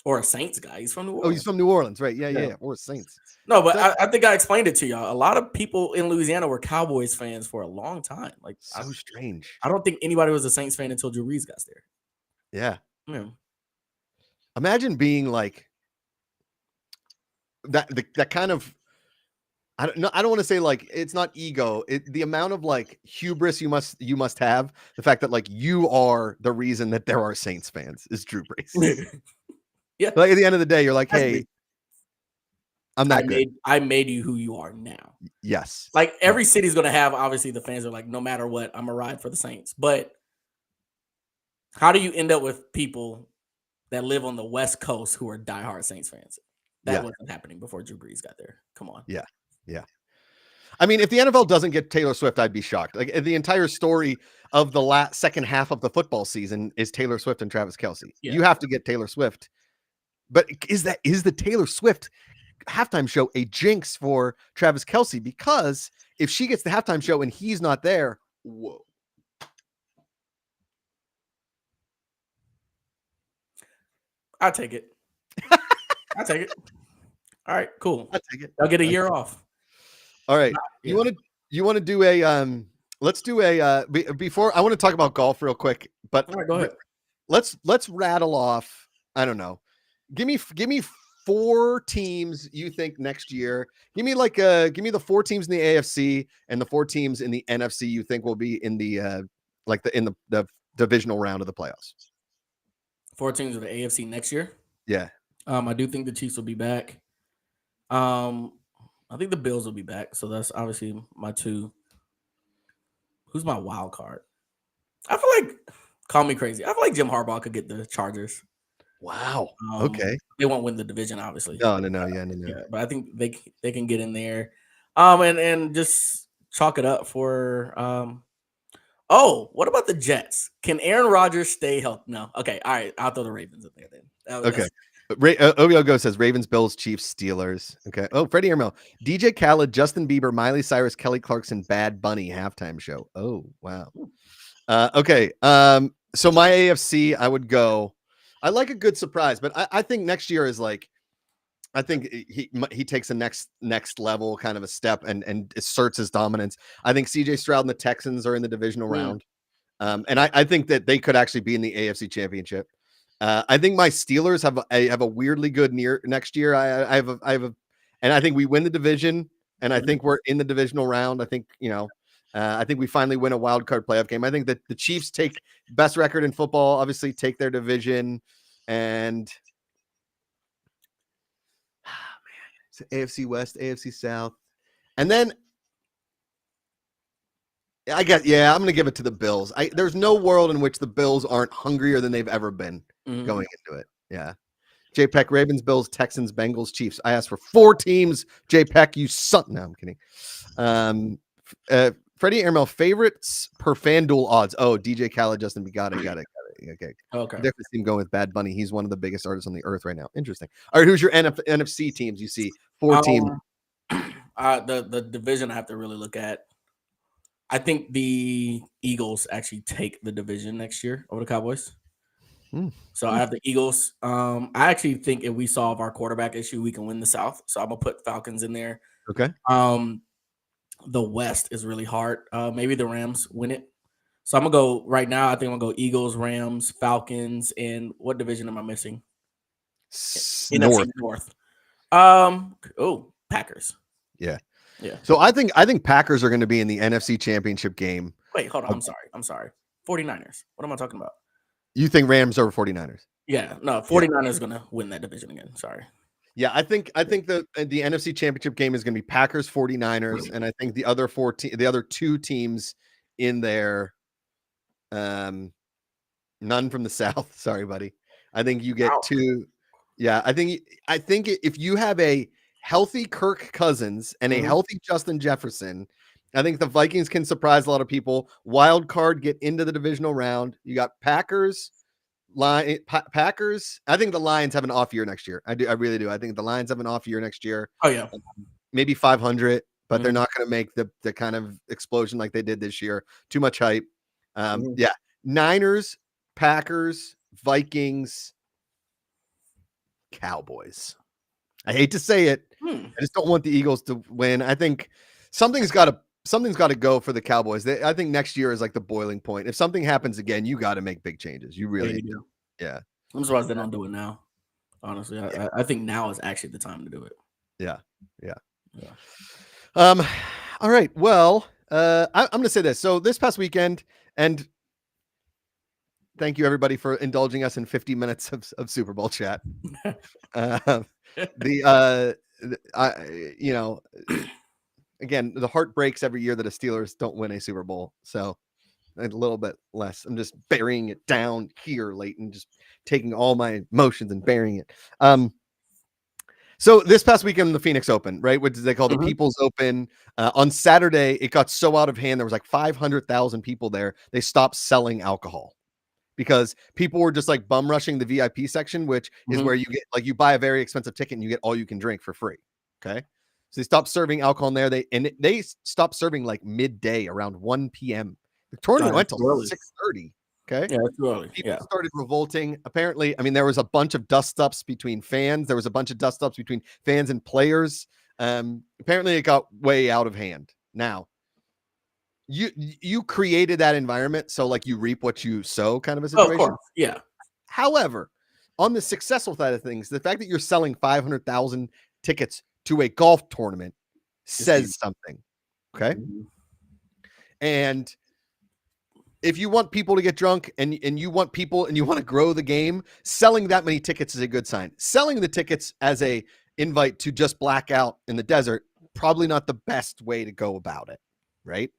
Or a Saints guy. He's from New Orleans. Oh, he's from New Orleans, right? Yeah. Or Saints. No, but I think I explained it to y'all. A lot of people in Louisiana were Cowboys fans for a long time. Like so strange. I don't think anybody was a Saints fan until Drew Brees got there. Yeah. Imagine being like that kind of, I don't want to say like it's not ego. The amount of like hubris you must have. The fact that like you are the reason that there are Saints fans is Drew Brees. Yeah. Like at the end of the day, you're like, hey, I'm not good. I made you who you are now. Yes. Like every city's going to have, obviously the fans are like, no matter what, I'm a ride for the Saints. But how do you end up with people that live on the West Coast who are diehard Saints fans? That wasn't happening before Drew Brees got there. Come on. Yeah. I mean, if the NFL doesn't get Taylor Swift, I'd be shocked. Like the entire story of the second half of the football season is Taylor Swift and Travis Kelce. Yeah. You have to get Taylor Swift. But is the Taylor Swift halftime show a jinx for Travis Kelce? Because if she gets the halftime show and he's not there, whoa. I'll take it. I'll take it. All right, cool. I'll take it. I'll get a year off. All right. You want to do a let's do a before I want to talk about golf real quick, but all right, go ahead. Let's rattle off, I don't know. Give me 4 teams you think next year. Give me the 4 teams in the AFC and the 4 teams in the NFC you think will be in the the divisional round of the playoffs. 4 teams of the AFC next year. Yeah. I do think the Chiefs will be back. I think the Bills will be back. So that's obviously my 2. Who's my wild card? I feel like, call me crazy, I feel like Jim Harbaugh could get the Chargers. Wow. Okay. They won't win the division, obviously. No. Yeah. But I think they can get in there. And just chalk it up for what about the Jets? Can Aaron Rodgers stay healthy? No. Okay. All right. I'll throw the Ravens in there then. Okay. Oviogo says Ravens, Bills, Chiefs, Steelers. Okay. Oh, Freddie Ermel, DJ Khaled, Justin Bieber, Miley Cyrus, Kelly Clarkson, Bad Bunny halftime show. Oh, wow. Okay. So my AFC, I would go. I like a good surprise, but I think next year is like, I think he takes a next level kind of a step and asserts his dominance. I think CJ Stroud and the Texans are in the divisional round. And I think that they could actually be in the AFC Championship. I think my Steelers have a weirdly good next year. I have a, and I think we win the division, and I think we're in the divisional round. I think I think we finally win a wild card playoff game. I think that the Chiefs take best record in football, obviously take their division, and it's AFC West, AFC South, and then I guess I'm going to give it to the Bills. There's no world in which the Bills aren't hungrier than they've ever been going into it. Yeah. JPEG, Ravens, Bills, Texans, Bengals, Chiefs. I asked for 4 teams. JPEG, you son. No, I'm kidding. Freddie Ermel, favorites per FanDuel odds. Oh, DJ Khaled, Justin, got it. Okay. Definitely see him going with Bad Bunny. He's one of the biggest artists on the earth right now. Interesting. All right, who's your NFC teams? You see 4 teams. The division I have to really look at. I think the Eagles actually take the division next year over the Cowboys. So I have the Eagles. I actually think if we solve our quarterback issue, we can win the South. So I'm gonna put Falcons in there. Okay. The West is really hard. Maybe the Rams win it. So I'm gonna go right now. I think I'm gonna go Eagles, Rams, Falcons, and what division am I missing? North. Packers. Yeah. Yeah. So I think Packers are going to be in the NFC Championship game. Wait, hold on. I'm sorry. 49ers. What am I talking about? You think Rams over 49ers? Yeah. No, 49ers is going to win that division again. Sorry. Yeah, I think the NFC Championship game is going to be Packers 49ers, and I think the other 2 teams in there, none from the South. Sorry, buddy. I think you get 2. Yeah, I think if you have a healthy Kirk Cousins and a healthy Justin Jefferson, I think the Vikings can surprise a lot of people. Wild card, get into the divisional round. You got Packers. Packers. I think the Lions have an off year next year. I really do. I think the Lions have an off year next year. Oh yeah, maybe 500, but they're not going to make the kind of explosion like they did this year. Too much hype. Yeah, Niners, Packers, Vikings, Cowboys. I hate to say it. I just don't want the Eagles to win. I think something's got to go for the Cowboys. I think next year is like the boiling point. If something happens again, you got to make big changes. You really do. Yeah. I'm surprised they don't do it now. Honestly, I think now is actually the time to do it. Yeah. All right. Well, I'm going to say this. So this past weekend, and thank you everybody for indulging us in 50 minutes of Super Bowl chat. Again, the heart breaks every year that the Steelers don't win a Super Bowl. So a little bit less. I'm just burying it down here, Leighton, just taking all my emotions and burying it. So this past weekend, the Phoenix Open, right? What they call the People's Open. On Saturday, it got so out of hand. There was like 500,000 people there. They stopped selling alcohol because people were just like bum rushing the VIP section, which is where you get you buy a very expensive ticket and you get all you can drink for free. Okay. So they stopped serving alcohol in there. They stopped serving like midday around 1 p.m. The tournament went till 6:30. Okay. Yeah, that's early. People started revolting. Apparently, I mean, there was a bunch of dust-ups between fans. There was a bunch of dust-ups between fans and players. Apparently it got way out of hand. Now, you created that environment, so like you reap what you sow kind of a situation. Yeah. However, on the successful side of things, the fact that you're selling 500,000 tickets to a golf tournament says something. Okay. Mm-hmm. And if you want people to get drunk and you want people and you want to grow the game, selling that many tickets is a good sign. Selling the tickets as a invite to just black out in the desert, probably not the best way to go about it. Right.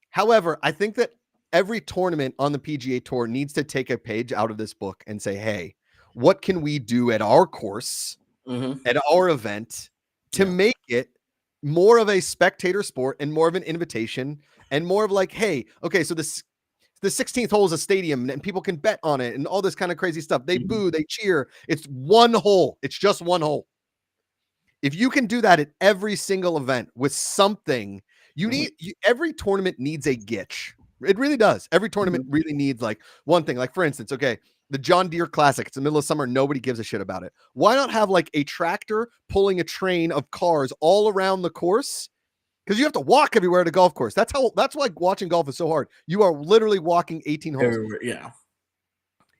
However, I think that every tournament on the PGA Tour needs to take a page out of this book and say, hey, what can we do at our course, at our event to make it more of a spectator sport and more of an invitation and more of like, hey, okay, so the 16th hole is a stadium and people can bet on it and all this kind of crazy stuff. They boo, they cheer. It's one hole. It's just one hole. If you can do that at every single event with something, every tournament needs a gitch. It really does. Every tournament really needs like one thing. Like for instance, okay, the John Deere Classic. It's the middle of summer. Nobody gives a shit about it. Why not have like a tractor pulling a train of cars all around the course? Because you have to walk everywhere at a golf course. That's why watching golf is so hard. You are literally walking 18 holes. Yeah.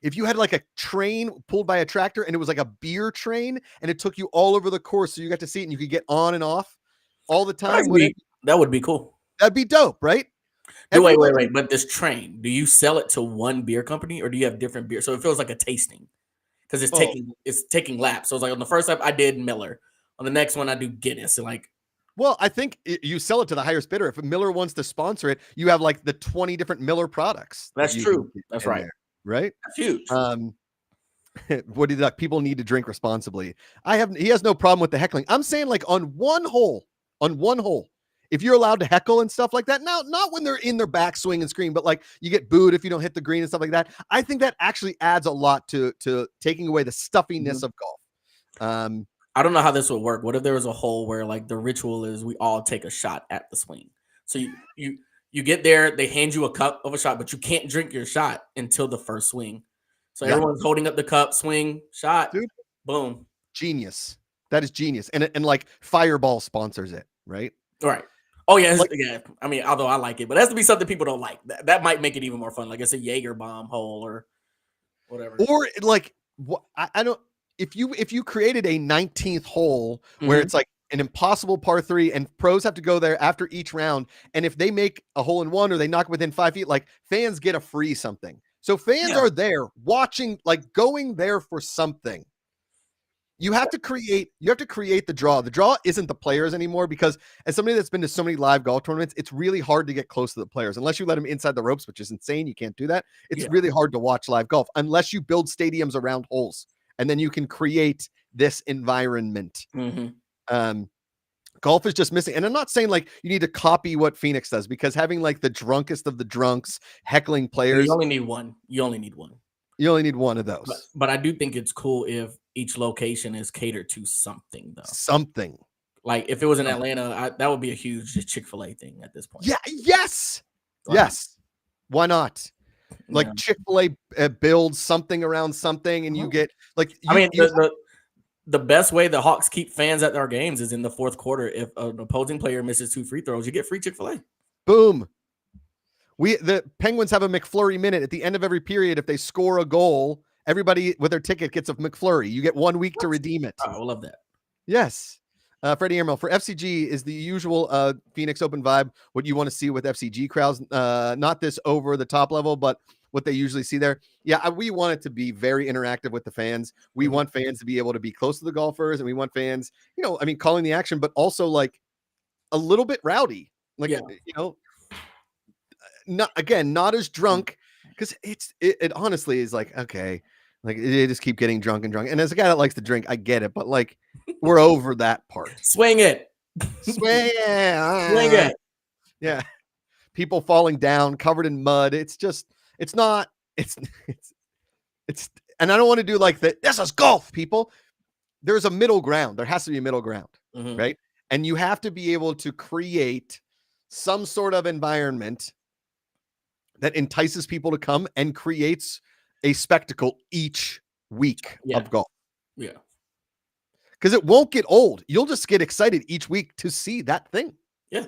If you had like a train pulled by a tractor and it was like a beer train and it took you all over the course so you got to see it and you could get on and off all the time. That would be cool. That'd be dope, right? Wait. But this train, do you sell it to one beer company or do you have different beer? So it feels like a tasting because it's taking laps. So it's like on the first lap I did Miller. On the next one I do Guinness. And like, well, I think you sell it to the highest bidder. If Miller wants to sponsor it, you have like the 20 different Miller products. That's true. That's right. There, right? That's huge. What do you like? People need to drink responsibly. He has no problem with the heckling. I'm saying like on one hole, if you're allowed to heckle and stuff like that, now, not when they're in their backswing and scream, but like you get booed if you don't hit the green and stuff like that. I think that actually adds a lot to taking away the stuffiness of golf. I don't know how this would work. What if there was a hole where like the ritual is we all take a shot at the swing? So you get there, they hand you a cup of a shot, but you can't drink your shot until the first swing. So everyone's holding up the cup, swing, shot, dude. Boom. Genius. That is genius. And like Fireball sponsors it, right? Right. Oh yeah, yeah. I mean, although I like it, but it has to be something people don't like. That might make it even more fun. Like it's a Jaeger bomb hole or whatever. Or like I don't. If you created a 19th hole where it's like an impossible par 3 and pros have to go there after each round, and if they make a hole in one or they knock within 5 feet, like fans get a free something. So fans are there watching, like going there for something. You have to create the draw. The draw isn't the players anymore because as somebody that's been to so many live golf tournaments, it's really hard to get close to the players unless you let them inside the ropes, which is insane. You can't do that. It's really hard to watch live golf unless you build stadiums around holes. And then you can create this environment. Golf is just missing. And I'm not saying like you need to copy what Phoenix does because having like the drunkest of the drunks heckling players. You only need one. You only need one of those. But I do think it's cool if each location is catered to something though. Something. Like if it was in Atlanta, that would be a huge Chick-fil-A thing at this point. Yeah. Yes. Yes. Why not? Like Chick-fil-A builds something around something and you get like the best way the Hawks keep fans at their games is in the fourth quarter. If an opposing player misses 2 free throws, you get free Chick-fil-A. Boom. The Penguins have a McFlurry minute at the end of every period. If they score a goal, everybody with their ticket gets a McFlurry. You get 1 week to redeem it. I love that. Yes. Freddie Emerald for FCG is the usual Phoenix Open vibe. What you want to see with FCG crowds, not this over the top level, but what they usually see there. Yeah, we want it to be very interactive with the fans. We want fans to be able to be close to the golfers, and we want fans, calling the action, but also like a little bit rowdy. Like, not as drunk because it honestly is like, okay, like they just keep getting drunk and drunk. And as a guy that likes to drink, I get it, but like we're over that part. Swing it. Swing it. Yeah. People falling down covered in mud. It's just, and I don't want to do like that. This is golf, people. There's a middle ground. There has to be a middle ground, right? And you have to be able to create some sort of environment that entices people to come and creates a spectacle each week of golf. Yeah. Because it won't get old. You'll just get excited each week to see that thing. Yeah.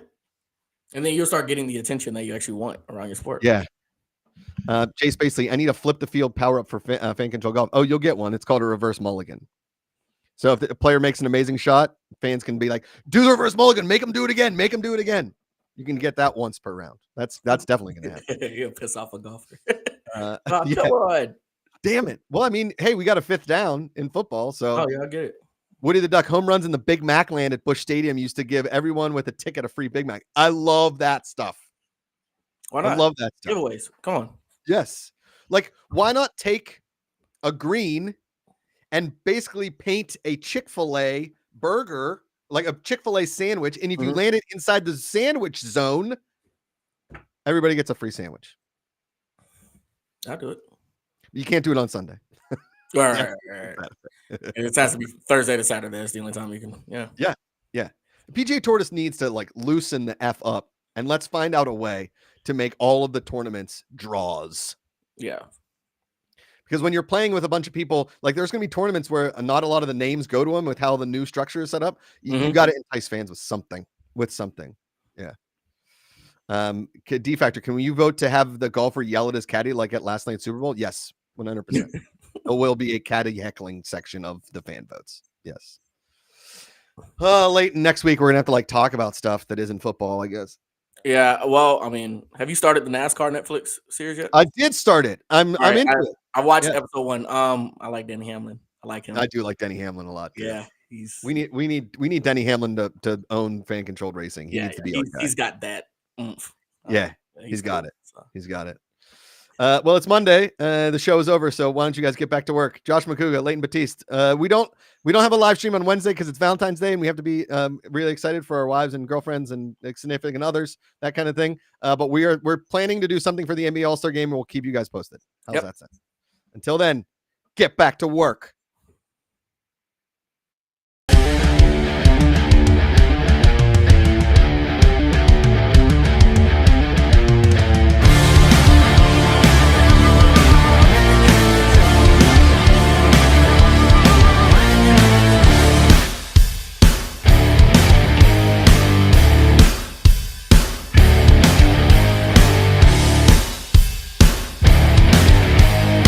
And then you'll start getting the attention that you actually want around your sport. Yeah. Chase Basically, I need a flip the field power up for fan control golf. Oh, you'll get one. It's called a reverse mulligan. So if the player makes an amazing shot, fans can be like, do the reverse mulligan, make him do it again, make him do it again. You can get that once per round. That's definitely going to happen. You'll piss off a golfer. Yeah. Come on. Damn it. Well, I mean, hey, we got a 5th down in football. So Oh, yeah, I get it. Woody the Duck home runs in the Big Mac land at Busch Stadium used to give everyone with a ticket a free Big Mac. I love that stuff. Why not? I love that stuff. Giveaways. Come on. Yes. Like, why not take a green and basically paint a Chick-fil-A burger, like a Chick-fil-A sandwich, and if you land it inside the sandwich zone, everybody gets a free sandwich. I'll do it. You can't do it on Sunday. Right. It has to be Thursday to Saturday. That's the only time you can. Yeah. The PGA Tour just needs to like loosen the F up, and let's find out a way to make all of the tournaments draws. Yeah. Because when you're playing with a bunch of people, like there's going to be tournaments where not a lot of the names go to them with how the new structure is set up. You got to entice fans with something. Yeah. D Factor, can you vote to have the golfer yell at his caddy like at last night's Super Bowl? Yes, 100%. There will be a caddy heckling section of the fan votes. Yes. Late next week, we're gonna have to like talk about stuff that isn't football, I guess. Yeah. Well, I mean, have you started the NASCAR Netflix series yet? I did start it. I'm into it. I watched episode 1. I like Denny Hamlin. I like him. I do like Denny Hamlin a lot. Yeah. We need Denny Hamlin to own fan controlled racing. He needs to be our guy. He's got that oomph. He's got it. He's got it. Well, it's Monday. The show is over, so why don't you guys get back to work? Josh McCouga, Leighton Batiste. We don't have a live stream on Wednesday because it's Valentine's Day, and we have to be really excited for our wives and girlfriends and significant others, that kind of thing. But we're planning to do something for the NBA All-Star Game, and we'll keep you guys posted. How's that sound? Until then, get back to work.